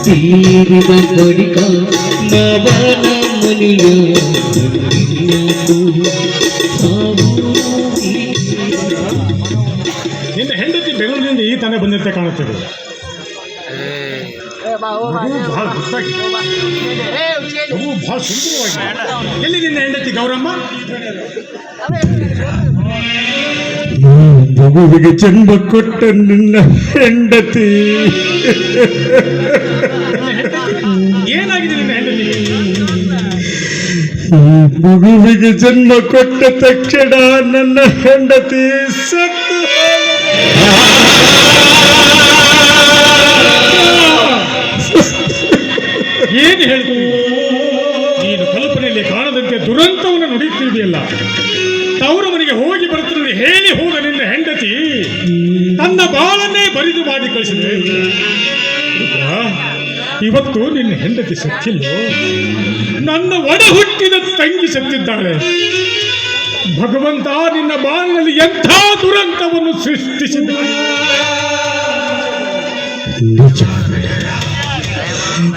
ತೀರಿದ ಬಳಿಕ ಮಾವನ ಮನೆಯ ನಿನ್ನ ಹೆಂಡತಿ ಬೆಂಗಳೂರಿನಿಂದ ಈ ತಾನೇ ಬಂದಂತೆ ಕಾಣುತ್ತದೆ. ಬಹಳ ಸುಂದರವಾಗಿ. ಎಲ್ಲಿ ನಿನ್ನ ಹೆಂಡತಿ ಗೌರಮ್ಮ? ಮಗುವಿಗೆ ಜನ್ಮ ಕೊಟ್ಟ ನಿನ್ನ ಹೆಂಡತಿ. ಏನಾಗಿದೆ ನಿನ್ನ ಹೆಂಡತಿ? ಮಗುವಿಗೆ ಜನ್ಮ ಕೊಟ್ಟ ತಕ್ಷಣ ನನ್ನ ಹೆಂಡತಿ ಸತ್ತು. ಏನು ಹೇಳಿದ್ರು? ನೀನು ಕಲ್ಪನೆಯಲ್ಲಿ ಕಾಣದಂತೆ ದುರಂತವನ್ನು ನುಡಿಯುತ್ತಿದೆಯಲ್ಲ. ತವರು ಮನೆಗೆ ಹೋಗಿ ಬರುತ್ತದೆ ಹೇಳಿ ಹೋದ ನಿನ್ನ ಹೆಂಡತಿ ತನ್ನ ಬಾಳನ್ನೇ ಬರಿದು ಮಾಡಿ ಕಳಿಸಿದೆ. ಇವತ್ತು ನಿನ್ನ ಹೆಂಡತಿ ಸತ್ತಿಲ್ಲೋ, ನನ್ನ ಒಡ ಹುಟ್ಟಿದ ತಂಗಿ ಸತ್ತಿದ್ದಾಳೆ. ಭಗವಂತ ನಿನ್ನ ಬಾಳಿನಲ್ಲಿ ಎಂಥ ದುರಂತವನ್ನು ಸೃಷ್ಟಿಸಿದ.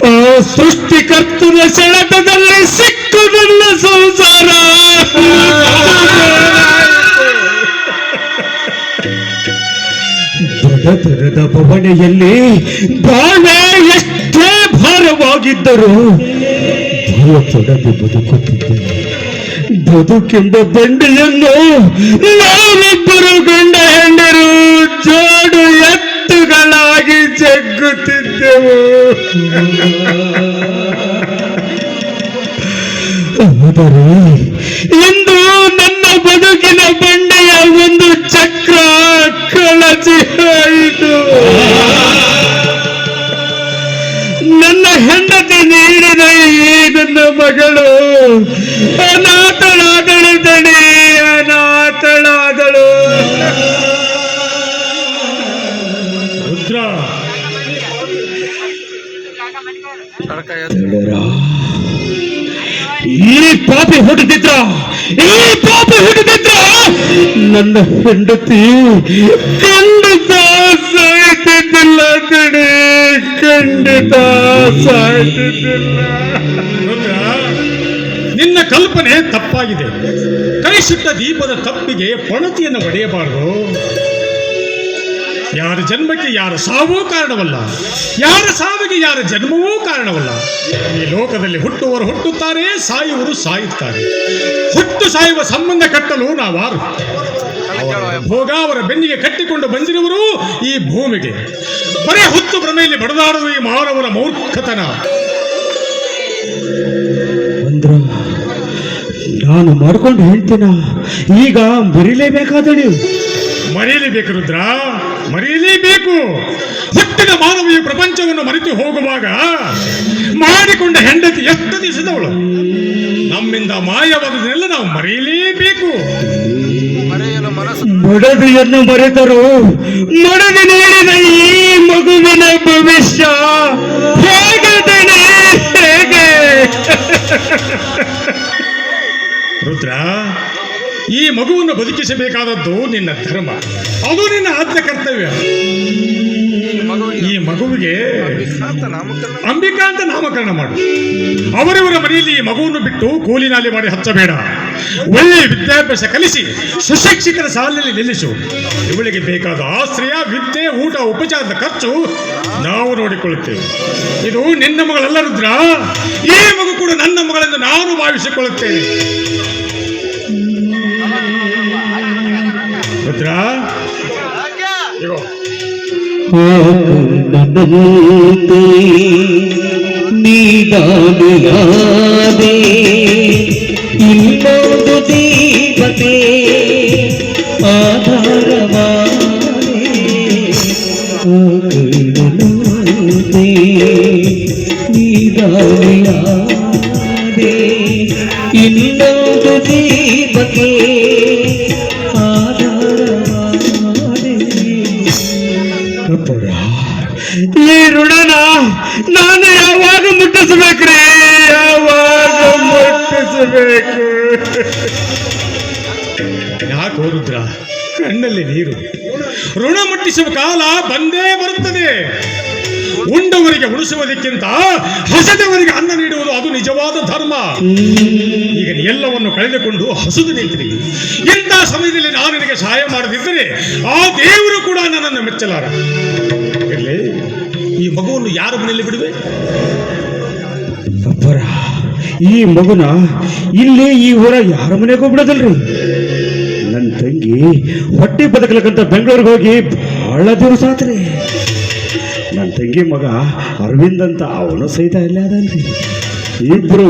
ಆ ಸೃಷ್ಟಿಕರ್ತನ ಸೆಳೆತದಲ್ಲಿ ಸಿಕ್ಕು ನನ್ನ ಸಂಸಾರ. ದೊಡ್ಡತನದ ಬವಣೆಯಲ್ಲಿ ಬಾಣ ಎಷ್ಟೇ ಭಾರವಾಗಿದ್ದರೂ ಭಯಪಡದೆ ಬದುಕುತ್ತಿದ್ದೇನೆ. ಬದುಕೆಂಬ ಬಂಡೆಯನ್ನು ನಾವಿಬ್ಬರು ಗಂಡ ಹೆಂಡರು ಜೋಡು ಎತ್ತುಗಳಾಗಿ ಜಗ್ಗುತ್ತಿದ್ದೆವು. ಆದರೆ ಇಂದು ನನ್ನ ಬದುಕಿನ ಬಂಡೆಯ ಒಂದು ಚಕ್ರ ಕಳಚಿ ಹೋಯಿತು. ನನ್ನ ಹೆಂಡತಿ ನೀಡಿದ ಈ ನನ್ನ ಮಗಳು ಅನಾಥಳಾದಳು ದಣಿ, ಅನಾಥಳಾದಳು. ರುದ್ರ, ಈ ಪಾಪಿ ಹುಟ್ಟಿದ್ರ ನನ್ನ ಹೆಂಡತಿ ಖಂಡಿತ ಸಾಯ್ತಿದ್ದಿಲ್ಲ ದಣಿ, ಖಂಡಿತ ಸಾಯ್ತಿದ್ದಿಲ್ಲ. ನಿನ್ನ ಕಲ್ಪನೆ ತಪ್ಪಾಗಿದೆ. ಕೈಸಿಟ್ಟ ದೀಪದ ತಪ್ಪಿಗೆ ಪಣತಿಯನ್ನು ಒಡೆಯಬಾರದು. ಯಾರ ಜನ್ಮಕ್ಕೆ ಯಾರ ಸಾವೂ ಕಾರಣವಲ್ಲ, ಯಾರ ಸಾವಿಗೆ ಯಾರ ಜನ್ಮವೂ ಕಾರಣವಲ್ಲ. ಈ ಲೋಕದಲ್ಲಿ ಹುಟ್ಟುವವರು ಹುಟ್ಟುತ್ತಾರೆ, ಸಾಯುವರು ಸಾಯುತ್ತಾರೆ. ಹುಟ್ಟು ಸಾಯುವ ಸಂಬಂಧ ಕಟ್ಟಲು ನಾವಾರು? ಭೋಗ ಅವರ ಬೆನ್ನಿಗೆ ಕಟ್ಟಿಕೊಂಡು ಬಂದಿರುವರು ಈ ಭೂಮಿಗೆ. ಬರೇ ಹುತ್ತು ಭ್ರಮೆಯಲ್ಲಿ ಬಡದಾಡುವ ಈ ಮಾನವನ ಮೂರ್ಖತನ. ಅಂದ್ರ ನಾನು ಮಾಡ್ಕೊಂಡು ಹೇಳ್ತೀನ, ಈಗ ಮರಿಲೇಬೇಕಾದಳು. ಮರೆಯಲೇಬೇಕು ರುದ್ರ, ಮರೆಯಲೇಬೇಕು. ಹುಟ್ಟಿದ ಮಾನವ ಈ ಪ್ರಪಂಚವನ್ನು ಮರೆತು ಹೋಗುವಾಗ ಮಾಡಿಕೊಂಡ ಹೆಂಡತಿ ಎಷ್ಟು ದಿವಸದವಳು. ನಮ್ಮಿಂದ ಮಾಯವಾದದನ್ನೆಲ್ಲ ನಾವು ಮರೆಯಲೇಬೇಕು. ಮಡದಿಯನ್ನು ಮರೆತರು ಮಡದಿ ನೀಡಿದ ಈ ಮಗುವಿನ ಭವಿಷ್ಯ ಹೇಗೆ ದಣಿ, ಹೇಗೆ? ರುದ್ರ, ಈ ಮಗುವನ್ನು ಬದುಕಿಸಬೇಕಾದದ್ದು ನಿನ್ನ ಧರ್ಮ, ಅದು ನಿನ್ನ ಆದ್ಯ ಕರ್ತವ್ಯ. ಈ ಮಗುವಿಗೆ ಅಂಬಿಕಾ ಅಂತ ನಾಮಕರಣ ಮಾಡು. ಅವರವರ ಮನೆಯಲ್ಲಿ ಈ ಮಗುವನ್ನು ಬಿಟ್ಟು ಕೂಲಿನಾಲಿ ಮಾಡಿ ಹಚ್ಚಬೇಡ. ಒಳ್ಳೆಯ ವಿದ್ಯಾಭ್ಯಾಸ ಕಲಿಸಿ ಸುಶಿಕ್ಷಿತರ ಸಾಲಿನಲ್ಲಿ ನಿಲ್ಲಿಸು. ಇವಳಿಗೆ ಬೇಕಾದ ಆಶ್ರಯ, ವಿದ್ಯೆ, ಊಟ, ಉಪಚಾರದ ಖರ್ಚು ನಾವು ನೋಡಿಕೊಳ್ಳುತ್ತೇವೆ. ಇದು ನಿನ್ನ ಮಗಳಲ್ಲ ರುದ್ರ, ಈ ಮಗು ಕೂಡ ನನ್ನ ಮಗಳೆಂದು ನಾನು ಭಾವಿಸಿಕೊಳ್ಳುತ್ತೇನೆ. ರುದ್ರ, ನೀದಾನೆಯಾದೆ ಇನ್ನೊಂದು ದೀಪಕ್ಕೆ ಆಧಾರವಾದೆ. ನೀದಾನೆಯಾದೆ ಇನ್ನೊಂದು ದೀಪಕ್ಕೆ ಈ ಋಣನ ನಾನು ಯಾವಾಗ ಮುಟ್ಟಿಸ್ಬೇಕ್ರಿ? ಯಾವಾಗ ಮುಟ್ಟಿಸಬೇಕು? ಯಾಕೆ ರುದ್ರ, ಕಣ್ಣಲ್ಲಿ ನೀರು. ಋಣ ಮುಟ್ಟಿಸುವ ಕಾಲ ಬಂದೇ ಬರುತ್ತದೆ. ಉಂಡವರಿಗೆ ಉಣಿಸುವುದಕ್ಕಿಂತ ಹಸದವರಿಗೆ ಅನ್ನ ನೀಡುವುದು ಅದು ನಿಜವಾದ ಧರ್ಮ. ಈಗ ಎಲ್ಲವನ್ನು ಕಳೆದುಕೊಂಡು ಹಸುದು ನಿಂತಿರಿ. ಇಂಥ ಸಮಯದಲ್ಲಿ ನಾನು ನಿನಗೆ ಸಹಾಯ ಮಾಡದಿದ್ದರೆ ಆ ದೇವರು ಕೂಡ ನನ್ನನ್ನು ಮೆಚ್ಚಲಾರ. ಇರಲಿ, ಈ ಮಗುವನ್ನು ಯಾರ ಮನೆಯಲ್ಲಿ ಬಿಡುವೆ? ಅಬ್ಬರ, ಈ ಮಗುನ ಇಲ್ಲೇ ಈ ಊರ ಯಾರ ಮನೆಗೂ ಬಿಡೋದಲ್ರಿ. ನನ್ನ ತಂಗಿ ಹೊಟ್ಟೆ ಬದುಕಲಕ್ಕಂತ ಬೆಂಗಳೂರಿಗೆ ಹೋಗಿ ಬಹಳ ದಿವಸ ಆತ್ರಿ. ನನ್ನ ತಂಗಿ ಮಗ ಅರವಿಂದ್ ಅಂತ ಅವನು ಸಹಿತ ಅಲ್ಲೇ ಅದನ್ರಿ. ಇಬ್ರು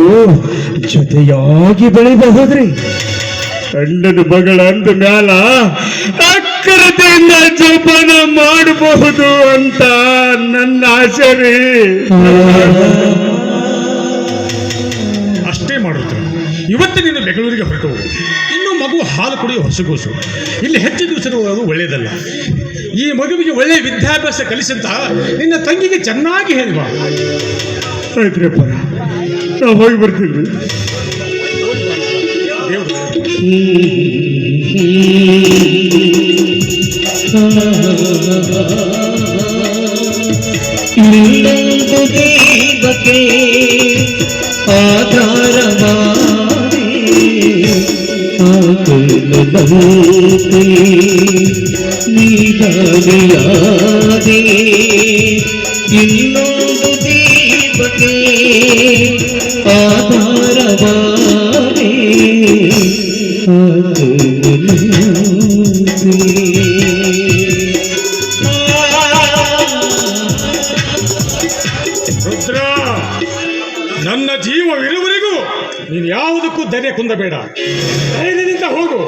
ಜೊತೆಯಾಗಿ ಬೆಳಿಬಹುದ್ರಿ. ಗಂಡನ ಮಗಳ ಅಂದ ಮ್ಯಾಲ ಅಕ್ಕರತೆಯಿಂದ ಜೋಪಾನ ಮಾಡಬಹುದು ಅಂತ ನನ್ನ ಆಸೆ ರೀ. ಅಷ್ಟೇ ಮಾಡುತ್ತಾರೆ. ಇವತ್ತು ನೀನು ಬೆಂಗಳೂರಿಗೆ ಹೊರಟು ಇನ್ನು ಮಗು ಹಾಲು ಕುಡಿಯೋ ಹೊಸಗೂಸು. ಇಲ್ಲಿ ಹೆಚ್ಚು ದಿವಸ ಇರುವುದು ಒಳ್ಳೆಯದಲ್ಲ. ಈ ಮಗುವಿಗೆ ಒಳ್ಳೆಯ ವಿದ್ಯಾಭ್ಯಾಸ ಕಲಿಸಂತ ನಿನ್ನ ತಂಗಿಗೆ ಚೆನ್ನಾಗಿ ಹೇಳ್ಬಾ. ಆಯ್ತ್ರಿಪ್ಪ, ನಾವು ಹೋಗಿ ಬರ್ತೀನಿ. ಇನ್ನೊಂದು ದೀಪಕ್ಕೆ ಆಧಾರವಾದೆ ಆಕಲದಂತೆ ನೀಡಾದೆ. ಇನ್ನೊಂದು ದೀಪಕ್ಕೆ ಆಧಾರವಾದೆ ರುದ್ರ, ನನ್ನ ಜೀವವಿರುವವರೆಗೂ ನೀನು ಯಾವುದಕ್ಕೂ ಧೈರ್ಯ ಕುಂದಬೇಡ. ಧೈರ್ಯದಿಂದ ಹೋಗು.